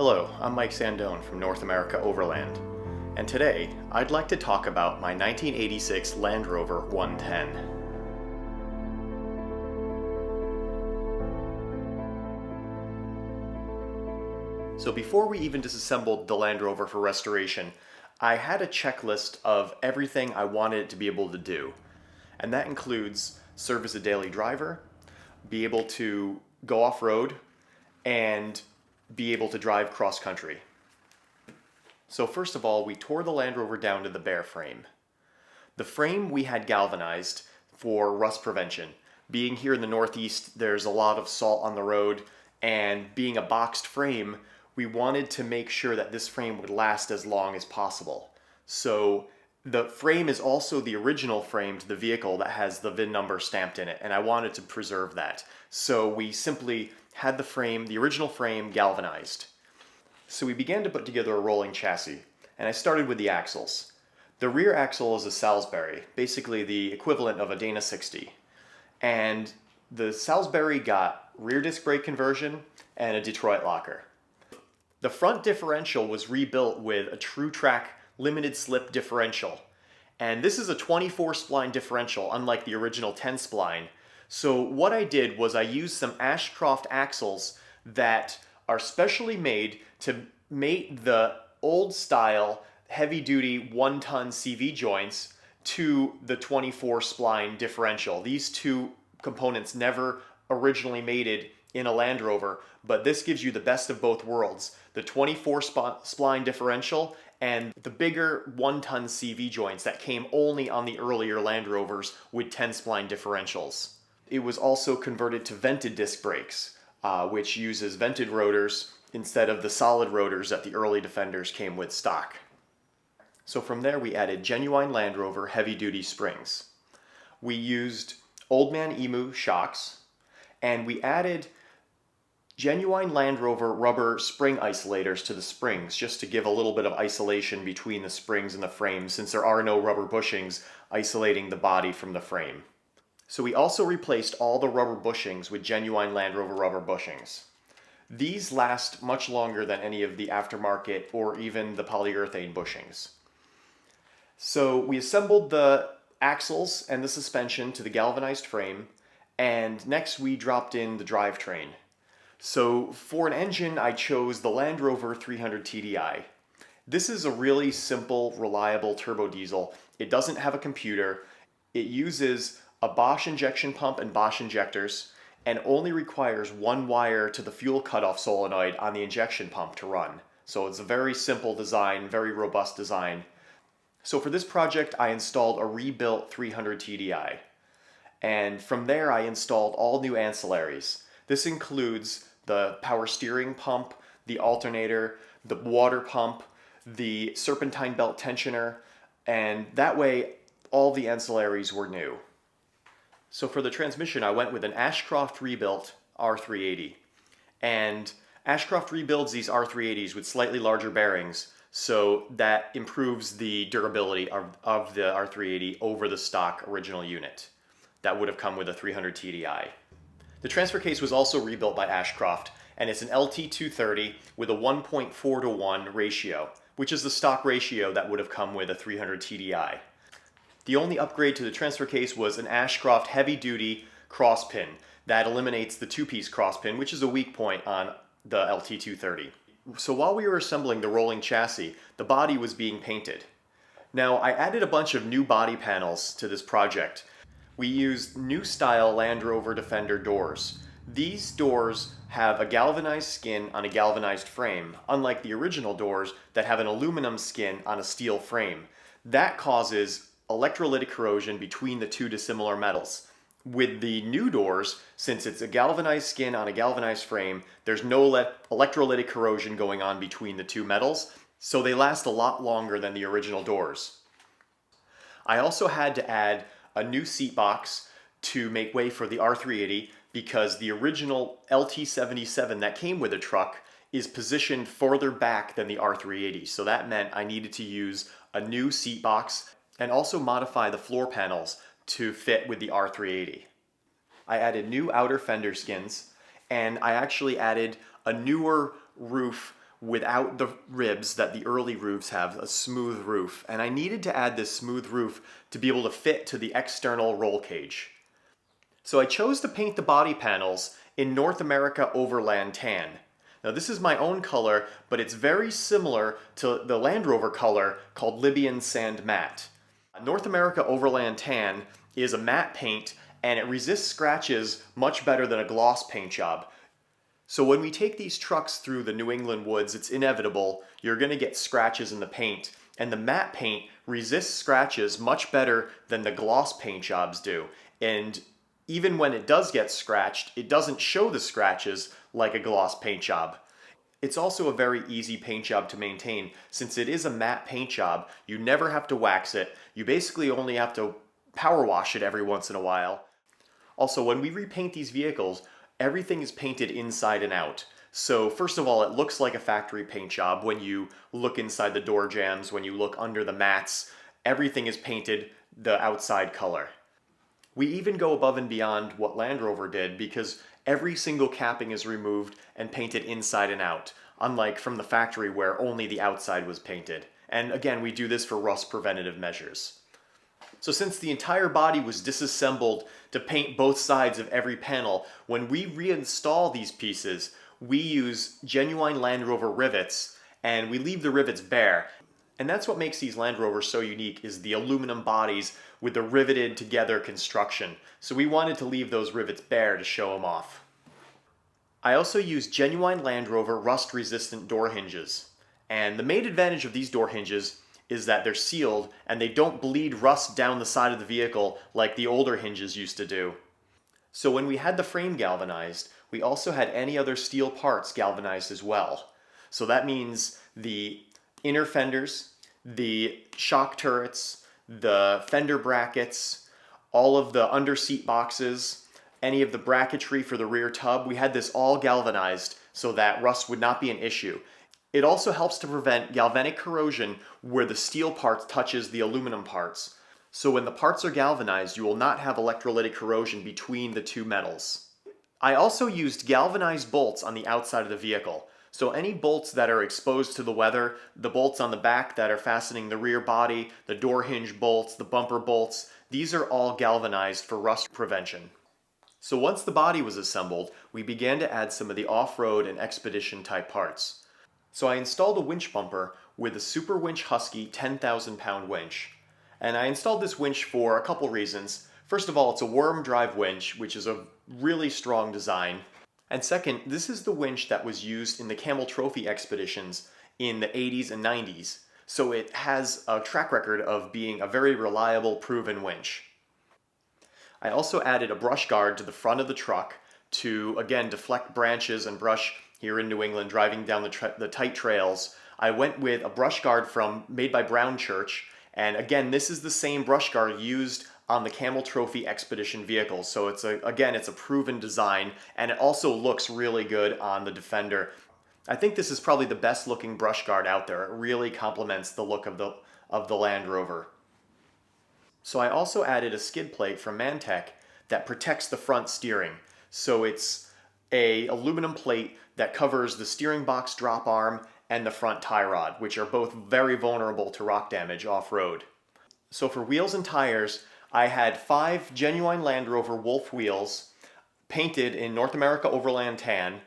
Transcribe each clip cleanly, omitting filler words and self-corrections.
Hello, I'm Mike Sandone from North America Overland, and today I'd like to talk about my 1986 Land Rover 110. So before we even disassembled the Land Rover for restoration, I had a checklist of everything I wanted it to be able to do, and that includes serve as a daily driver, be able to go off-road, and be able to drive cross-country. So first of all, we tore the Land Rover down to the bare frame. The frame we had galvanized for rust prevention. Being here in the Northeast, there's a lot of salt on the road, and being a boxed frame, we wanted to make sure that this frame would last as long as possible. So the frame is also the original frame to the vehicle that has the VIN number stamped in it, and I wanted to preserve that. So we simply had the frame, the original frame, galvanized. So we began to put together a rolling chassis, and I started with the axles. The rear axle is a Salisbury, basically the equivalent of a Dana 60. And the Salisbury got rear disc brake conversion and a Detroit locker. The front differential was rebuilt with a LTrack limited slip differential. And this is a 24 spline differential, unlike the original 10 spline. So what I did was I used some Ashcroft axles that are specially made to mate the old style heavy duty 1-ton CV joints to the 24 spline differential. These two components never originally mated in a Land Rover, but this gives you the best of both worlds. The 24 spline differential and the bigger 1-ton CV joints that came only on the earlier Land Rovers with 10 spline differentials. It was also converted to vented disc brakes, which uses vented rotors instead of the solid rotors that the early Defenders came with stock. So from there we added genuine Land Rover heavy-duty springs. We used Old Man Emu shocks, and we added genuine Land Rover rubber spring isolators to the springs just to give a little bit of isolation between the springs and the frame, since there are no rubber bushings isolating the body from the frame. So we also replaced all the rubber bushings with genuine Land Rover rubber bushings. These last much longer than any of the aftermarket or even the polyurethane bushings. So we assembled the axles and the suspension to the galvanized frame, and next we dropped in the drivetrain. So for an engine, I chose the Land Rover 300 TDI. This is a really simple, reliable turbo diesel. It doesn't have a computer. It uses a Bosch injection pump and Bosch injectors, and only requires one wire to the fuel cutoff solenoid on the injection pump to run. So it's a very simple design, very robust design. So for this project, I installed a rebuilt 300 TDI. And from there, I installed all new ancillaries. This includes the power steering pump, the alternator, the water pump, the serpentine belt tensioner, and that way all the ancillaries were new. So for the transmission, I went with an Ashcroft rebuilt R380. And Ashcroft rebuilds these R380s with slightly larger bearings, so that improves the durability of the R380 over the stock original unit that would have come with a 300 TDI. The transfer case was also rebuilt by Ashcroft, and it's an LT230 with a 1.4:1 ratio, which is the stock ratio that would have come with a 300 TDI. The only upgrade to the transfer case was an Ashcroft heavy-duty cross pin that eliminates the two-piece cross pin, which is a weak point on the LT230. So while we were assembling the rolling chassis, the body was being painted. Now, I added a bunch of new body panels to this project. We used new style Land Rover Defender doors. These doors have a galvanized skin on a galvanized frame, unlike the original doors that have an aluminum skin on a steel frame. That causes electrolytic corrosion between the two dissimilar metals. With the new doors, since it's a galvanized skin on a galvanized frame, there's no electrolytic corrosion going on between the two metals, so they last a lot longer than the original doors. I also had to add a new seat box to make way for the R380 because the original LT77 that came with the truck is positioned further back than the R380, so that meant I needed to use a new seat box and also modify the floor panels to fit with the R380. I added new outer fender skins, and I actually added a newer roof without the ribs that the early roofs have, a smooth roof. And I needed to add this smooth roof to be able to fit to the external roll cage. So I chose to paint the body panels in North America Overland Tan. Now this is my own color, but it's very similar to the Land Rover color called Libyan Sand Matte. North America Overland Tan is a matte paint and it resists scratches much better than a gloss paint job. So when we take these trucks through the New England woods, it's inevitable you're going to get scratches in the paint. And the matte paint resists scratches much better than the gloss paint jobs do. And even when it does get scratched, it doesn't show the scratches like a gloss paint job. It's also a very easy paint job to maintain. Since it is a matte paint job, you never have to wax it. You basically only have to power wash it every once in a while. Also, when we repaint these vehicles, everything is painted inside and out. So first of all, it looks like a factory paint job when you look inside the door jambs, when you look under the mats, everything is painted the outside color. We even go above and beyond what Land Rover did because every single capping is removed and painted inside and out, unlike from the factory where only the outside was painted. And again, we do this for rust preventative measures. So since the entire body was disassembled to paint both sides of every panel, when we reinstall these pieces, we use genuine Land Rover rivets and we leave the rivets bare. And that's what makes these Land Rovers so unique, is the aluminum bodies with the riveted together construction. So we wanted to leave those rivets bare to show them off. I also used genuine Land Rover rust resistant door hinges. And the main advantage of these door hinges is that they're sealed and they don't bleed rust down the side of the vehicle like the older hinges used to do. So when we had the frame galvanized, we also had any other steel parts galvanized as well. So that means the inner fenders, the shock turrets, the fender brackets, all of the under seat boxes, any of the bracketry for the rear tub, we had this all galvanized so that rust would not be an issue. It also helps to prevent galvanic corrosion where the steel part touches the aluminum parts. So when the parts are galvanized, you will not have electrolytic corrosion between the two metals. I also used galvanized bolts on the outside of the vehicle. So any bolts that are exposed to the weather, the bolts on the back that are fastening the rear body, the door hinge bolts, the bumper bolts, these are all galvanized for rust prevention. So once the body was assembled, we began to add some of the off-road and expedition type parts. So I installed a winch bumper with a Super Winch Husky 10,000 pound winch. And I installed this winch for a couple reasons. First of all, it's a worm drive winch, which is a really strong design. And second, this is the winch that was used in the Camel Trophy expeditions in the 80s and 90s. So it has a track record of being a very reliable, proven winch. I also added a brush guard to the front of the truck to, again, deflect branches and brush here in New England, driving down the tight trails. I went with a brush guard made by Brown Church, and again, this is the same brush guard used on the Camel Trophy expedition vehicles. So it's a proven design, and it also looks really good on the Defender. I think this is probably the best looking brush guard out there. It really complements the look of the Land Rover. So I also added a skid plate from Mantech that protects the front steering. So it's a aluminum plate that covers the steering box drop arm and the front tie rod, which are both very vulnerable to rock damage off-road. So for wheels and tires, I had 5 genuine Land Rover Wolf wheels painted in North America Overland Tan,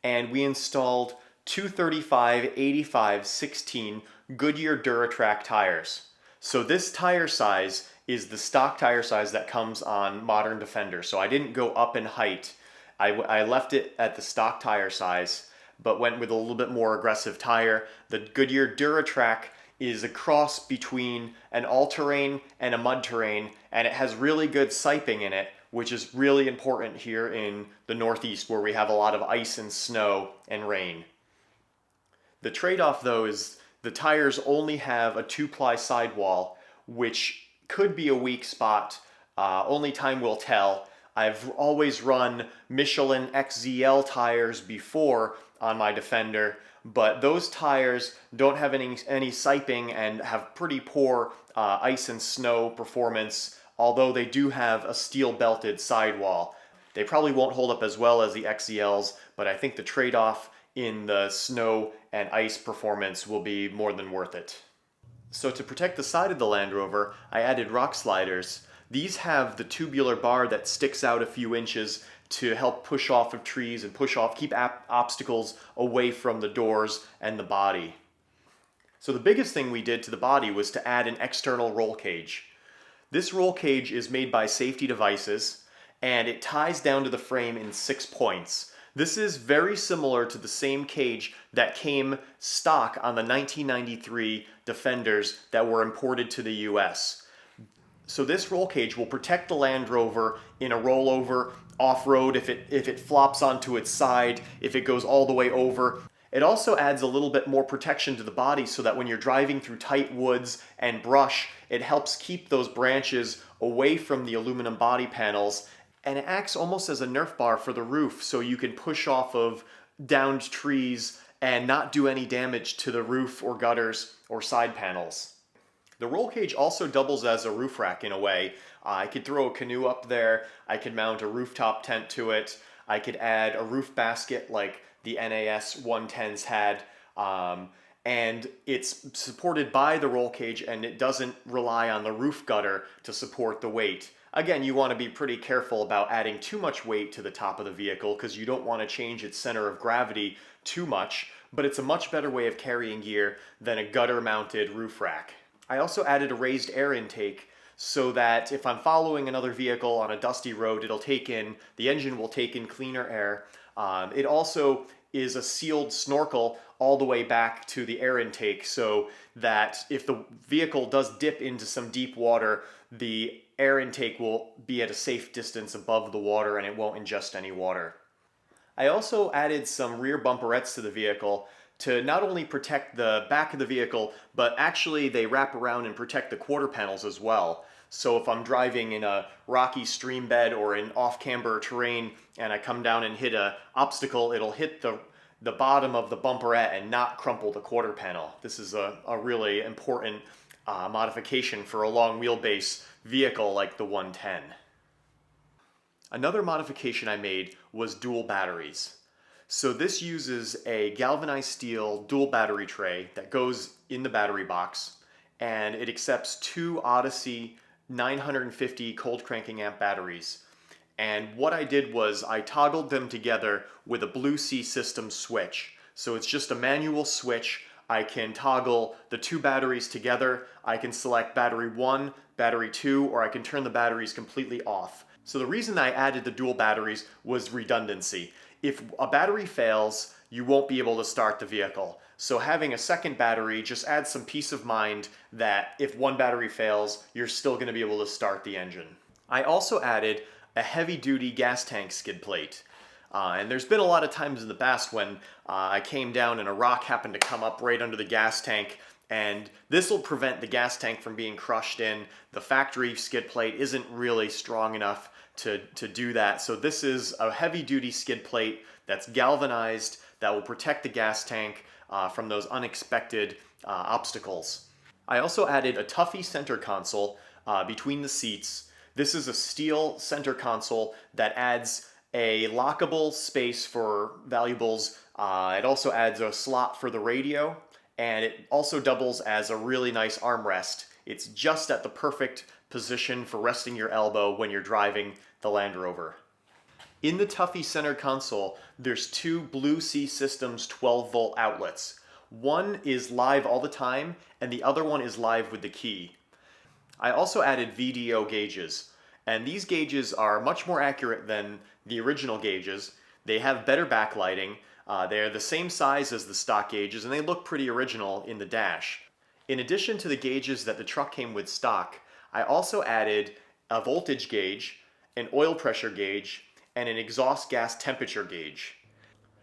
and we installed 235/85/16 Goodyear DuraTrack tires. So this tire size is the stock tire size that comes on modern Defender. So I didn't go up in height. I left it at the stock tire size, but went with a little bit more aggressive tire. The Goodyear DuraTrack is a cross between an all-terrain and a mud-terrain, and it has really good siping in it, which is really important here in the Northeast where we have a lot of ice and snow and rain. The trade-off though is the tires only have a 2-ply sidewall, which could be a weak spot. Only time will tell. I've always run Michelin XZL tires before on my Defender, but those tires don't have any siping and have pretty poor ice and snow performance, although they do have a steel belted sidewall. They probably won't hold up as well as the XZLs, but I think the trade-off in the snow and ice performance will be more than worth it. So to protect the side of the Land Rover, I added rock sliders. These have the tubular bar that sticks out a few inches to help push off of trees and keep obstacles away from the doors and the body. So the biggest thing we did to the body was to add an external roll cage. This roll cage is made by Safety Devices, and it ties down to the frame in 6 points. This is very similar to the same cage that came stock on the 1993 Defenders that were imported to the US. So this roll cage will protect the Land Rover in a rollover, off-road, if it flops onto its side, if it goes all the way over. It also adds a little bit more protection to the body so that when you're driving through tight woods and brush, it helps keep those branches away from the aluminum body panels, and it acts almost as a Nerf bar for the roof so you can push off of downed trees and not do any damage to the roof or gutters or side panels. The roll cage also doubles as a roof rack in a way. I could throw a canoe up there, I could mount a rooftop tent to it, I could add a roof basket like the NAS 110s had, and it's supported by the roll cage and it doesn't rely on the roof gutter to support the weight. Again, you want to be pretty careful about adding too much weight to the top of the vehicle because you don't want to change its center of gravity too much, but it's a much better way of carrying gear than a gutter-mounted roof rack. I also added a raised air intake so that if I'm following another vehicle on a dusty road, the engine will take in cleaner air. It also is a sealed snorkel all the way back to the air intake so that if the vehicle does dip into some deep water, the air intake will be at a safe distance above the water and it won't ingest any water. I also added some rear bumperettes to the vehicle to not only protect the back of the vehicle, but actually they wrap around and protect the quarter panels as well. So if I'm driving in a rocky stream bed or in off-camber terrain and I come down and hit an obstacle, it'll hit the bottom of the bumperette and not crumple the quarter panel. This is a really important modification for a long wheelbase vehicle like the 110. Another modification I made was dual batteries. So this uses a galvanized steel dual battery tray that goes in the battery box, and it accepts 2 Odyssey 950 cold cranking amp batteries. And what I did was I toggled them together with a Blue Sea system switch. So it's just a manual switch. I can toggle the 2 batteries together. I can select battery 1, battery 2, or I can turn the batteries completely off. So the reason I added the dual batteries was redundancy. If a battery fails, you won't be able to start the vehicle. So having a second battery just adds some peace of mind that if one battery fails, you're still going to be able to start the engine. I also added a heavy-duty gas tank skid plate. And there's been a lot of times in the past when I came down and a rock happened to come up right under the gas tank, and this will prevent the gas tank from being crushed in. The factory skid plate isn't really strong enough to do that. So this is a heavy-duty skid plate that's galvanized that will protect the gas tank from those unexpected obstacles. I also added a Tuffy center console between the seats. This is a steel center console that adds a lockable space for valuables. It also adds a slot for the radio, and it also doubles as a really nice armrest. It's just at the perfect position for resting your elbow when you're driving the Land Rover. In the Tuffy center console, there's 2 Blue Sea Systems 12-volt outlets. One is live all the time, and the other one is live with the key. I also added VDO gauges, and these gauges are much more accurate than the original gauges. They have better backlighting, they're the same size as the stock gauges, and they look pretty original in the dash. In addition to the gauges that the truck came with stock, I also added a voltage gauge, an oil pressure gauge, and an exhaust gas temperature gauge.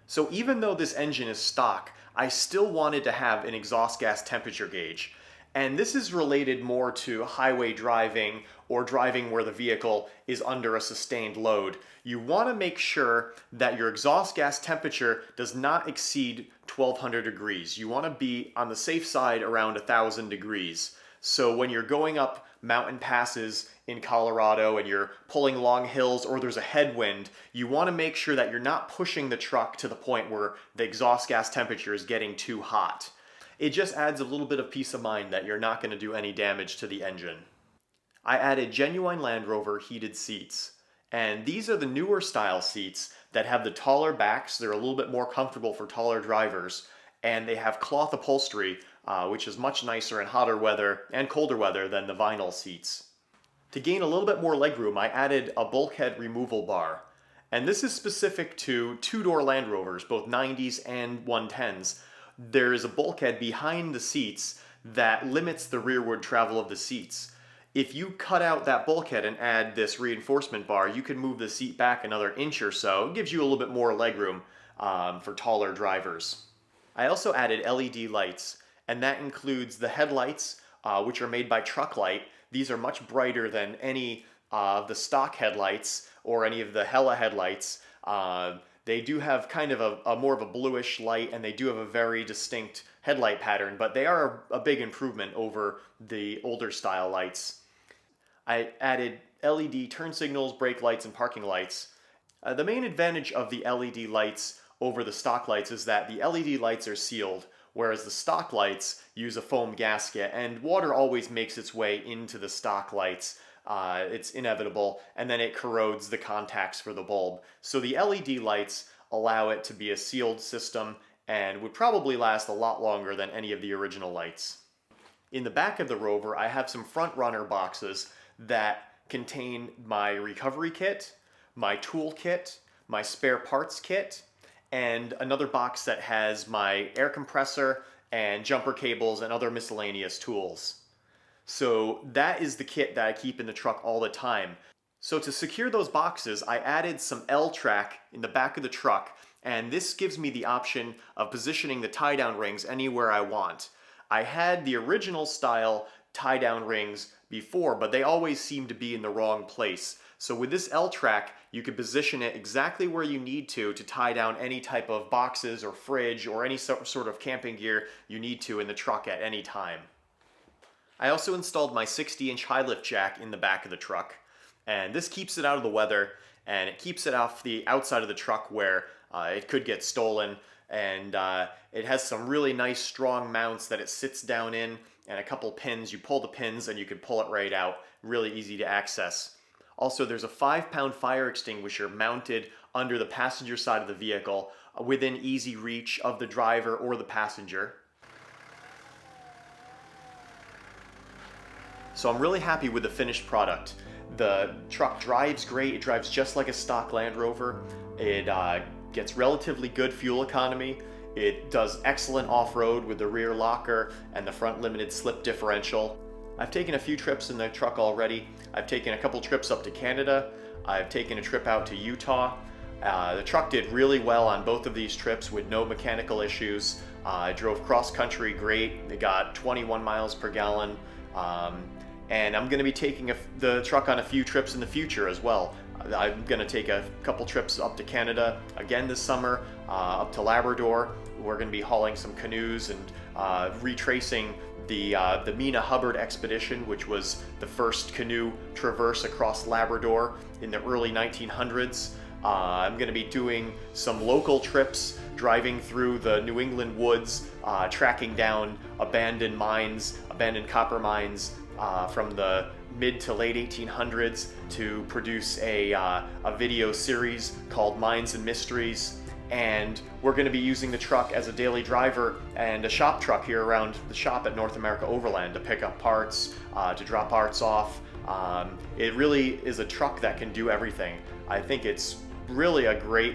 So even though this engine is stock, I still wanted to have an exhaust gas temperature gauge. And this is related more to highway driving or driving where the vehicle is under a sustained load. You want to make sure that your exhaust gas temperature does not exceed 1200 degrees. You want to be on the safe side around 1000 degrees. So when you're going up mountain passes in Colorado and you're pulling long hills or there's a headwind, you want to make sure that you're not pushing the truck to the point where the exhaust gas temperature is getting too hot. It just adds a little bit of peace of mind that you're not going to do any damage to the engine. I added genuine Land Rover heated seats. And these are the newer style seats that have the taller backs. They're a little bit more comfortable for taller drivers. And they have cloth upholstery, which is much nicer in hotter weather and colder weather than the vinyl seats. To gain a little bit more legroom, I added a bulkhead removal bar. And this is specific to two-door Land Rovers, both 90s and 110s. There is a bulkhead behind the seats that limits the rearward travel of the seats. If you cut out that bulkhead and add this reinforcement bar, you can move the seat back another inch or so. It gives you a little bit more legroom for taller drivers. I also added LED lights, and that includes the headlights, which are made by Truck Light. These are much brighter than any of the stock headlights or any of the Hella headlights. They do have kind of a more of a bluish light, and they do have a very distinct headlight pattern, but they are a big improvement over the older style lights. I added LED turn signals, brake lights, and parking lights. The main advantage of the LED lights over the stock lights is that the LED lights are sealed, whereas the stock lights use a foam gasket, and water always makes its way into the stock lights. It's inevitable, and then it corrodes the contacts for the bulb. So the LED lights allow it to be a sealed system and would probably last a lot longer than any of the original lights. In the back of the Rover, I have some front runner boxes that contain my recovery kit, my tool kit, my spare parts kit, and another box that has my air compressor and jumper cables and other miscellaneous tools. So that is the kit that I keep in the truck all the time. So to secure those boxes, I added some LTrack in the back of the truck, and this gives me the option of positioning the tie-down rings anywhere I want. I had the original style tie-down rings before, but they always seem to be in the wrong place. So with this LTrack, you can position it exactly where you need to tie down any type of boxes or fridge or any sort of camping gear you need to in the truck at any time. I also installed my 60-inch HiLift Jack in the back of the truck, and this keeps it out of the weather, and it keeps it off the outside of the truck where it could get stolen, and it has some really nice strong mounts that it sits down in, and a couple pins. You pull the pins and you can pull it right out. Really easy to access. Also, there's a 5-pound fire extinguisher mounted under the passenger side of the vehicle within easy reach of the driver or the passenger. So I'm really happy with the finished product. The truck drives great. It drives just like a stock Land Rover. It gets relatively good fuel economy. It does excellent off-road with the rear locker and the front limited slip differential. I've taken a few trips in the truck already. I've taken a couple trips up to Canada. I've taken a trip out to Utah. The truck did really well on both of these trips with no mechanical issues. I drove cross-country great. It got 21 miles per gallon. And I'm going to be taking the truck on a few trips in the future as well. I'm going to take a couple trips up to Canada again this summer, up to Labrador. We're going to be hauling some canoes and retracing the Mina Hubbard expedition, which was the first canoe traverse across Labrador in the early 1900s. I'm going to be doing some local trips, driving through the New England woods, tracking down abandoned mines, abandoned copper mines from the mid to late 1800s to produce a video series called Mines and Mysteries. And we're going to be using the truck as a daily driver and a shop truck here around the shop at North America Overland to pick up parts, to drop parts off. It really is a truck that can do everything. I think it's really a great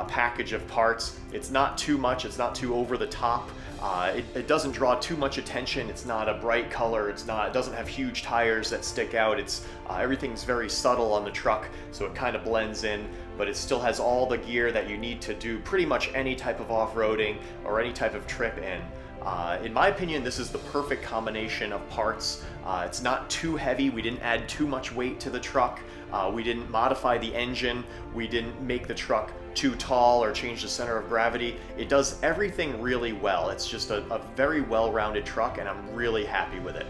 package of parts. It's not too much, it's not too over the top. It doesn't draw too much attention. It's not a bright color. It doesn't have huge tires that stick out. Everything's very subtle on the truck, so it kind of blends in, but it still has all the gear that you need to do pretty much any type of off-roading or any type of trip in. In my opinion, this is the perfect combination of parts. It's not too heavy. We didn't add too much weight to the truck. We didn't modify the engine. We didn't make the truck too tall or change the center of gravity. It does everything really well. It's just a very well-rounded truck, and I'm really happy with it.